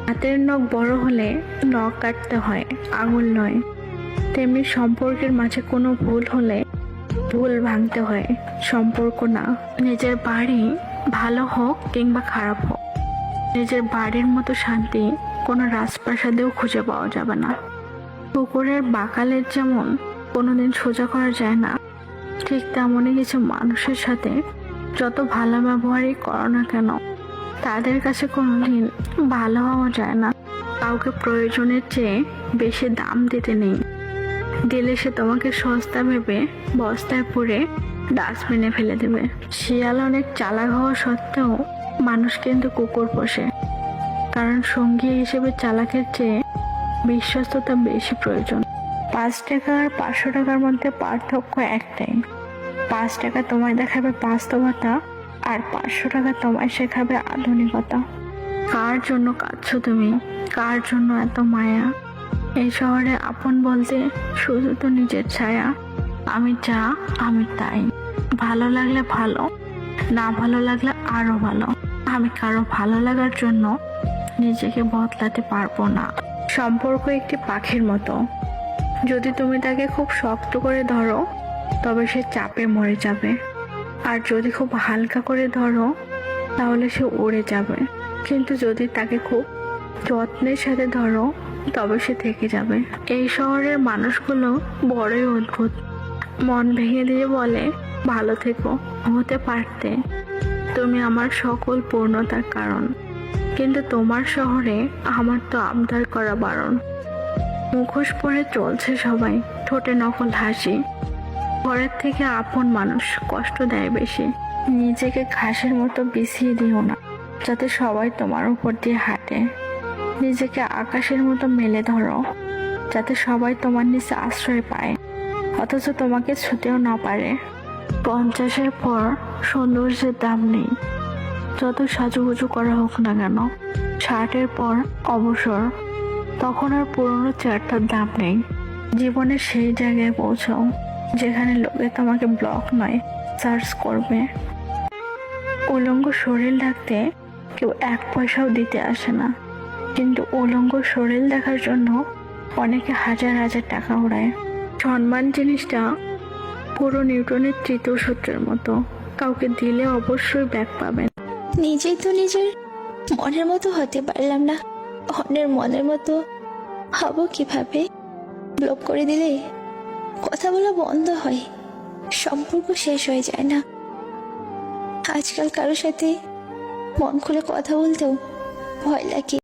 হাতের নখ বড় হলে নখ কাটতে হয়, আঙুল নয়। তেমনি সম্পর্কের মাঝে কোনো ভুল হলে ভুল ভাঙতে হয়, সম্পর্ক না। নিজের বাড়ি ভালো হোক কিংবা খারাপ হোক, নিজের বাড়ির মতো শান্তি কোনো রাজপ্রাসাদেও খুঁজে পাওয়া যাবে না। পুকুরের বাঁকালের যেমন কোনোদিন সোজা করা যায় না, ঠিক তেমনই কিছু মানুষের সাথে যত ভালো ব্যবহারই করো না কেন, তাদের কাছে কোনোদিন ভালো হওয়া যায় না। কাউকে প্রয়োজনের চেয়ে বেশি দাম দিতে নেই। দিলে সে তোমাকে সস্তা ভেবে বস্তায় পুরে ডাস্টবিনে ফেলে দেবে। শিয়াল অনেক চালাক হওয়া সত্ত্বেও মানুষ কিন্তু কুকুর পোষে, কারণ সঙ্গী হিসেবে চালাকের চেয়ে বিশ্বস্ততা বেশি প্রয়োজন। 5 টাকা আর 500 টাকার মধ্যে পার্থক্য একটাই, 5 টাকা তোমায় দেখাবে বাস্তবতা, আর 500 টাকা তোমায় শেখাবে আধুনিকতা। কার জন্য কাঁদছো তুমি? কার জন্য এত মায়া? এই শহরে আপন বলতে শুধু তো নিজের ছায়া। আমি যা, আমি তাই। ভালো লাগলে ভালো, না ভালো লাগলে আরো ভালো। আমি কারো ভালো লাগার জন্য নিজেকে বদলাতে পারবো না। সম্পর্ক একটি পাখির মতো, যদি তুমি তাকে খুব শক্ত করে ধরো তবে সে চাপে মরে যাবে, আর যদি খুব হালকা করে ধরো তাহলে সে উড়ে যাবে। কিন্তু যদি তাকে খুব যত্নের সাথে ধরো তবে সে থেকে যাবে। এই শহরের মানুষগুলো বড়ই অদ্ভুত। মন ভেঙে দিয়ে বলে, ভালো থেকো, হতে পারতে, তুমি আমার সকল পূর্ণতার কারণ। কিন্তু তোমার শহরে আমার তো আবদার করা বারণ। মুখোশ পরে চলছে সবাই, ঠোঁটে নকল হাসি। ঘরের থেকে আপন মানুষ কষ্ট দেয় বেশি। নিজেকে ঘাসের মতো বিছিয়ে দিও না, যাতে সবাই তোমার উপর দিয়ে হাঁটে। নিজেকে আকাশের মতো মেলে ধরো, যাতে সবাই তোমার নিচে আশ্রয় পায়, অথচ তোমাকে ছুতেও না পারে। 50-এর পর সৌন্দর্যের দাম নেই, যত সাজুগুজু করা হোক না কেন। 60-এর পর অবসর, তখন আর পুরনো চেয়ারটার দাম নেই। জীবনের সেই জায়গায় পৌঁছাও যেখানে লোকে তোমাকে ব্লক নয়, সার্চ করবে। উলঙ্গ শরীর ঢাকতে কেউ 1 পয়সাও দিতে আসে না, কিন্তু উলঙ্গ শরীর দেখার জন্য অনেকে হাজার হাজার টাকা ওড়ায়। সম্মান জিনিসটা পুরো নিউটনের তৃতীয় সূত্রের মতো, কাউকে দিলে অবশ্যই ব্যাক পাবেন। নিজেই তো নিজের মনের মতো হতে পারলাম না, অন্যের মনের মতো হব কিভাবে? ব্লক করে দিলে কথা বলা বন্ধ হয়, সম্পর্ক শেষ হয়ে যায় না। আজকাল কারোর সাথে মন খুলে কথা বলতেও ভয় লাগে।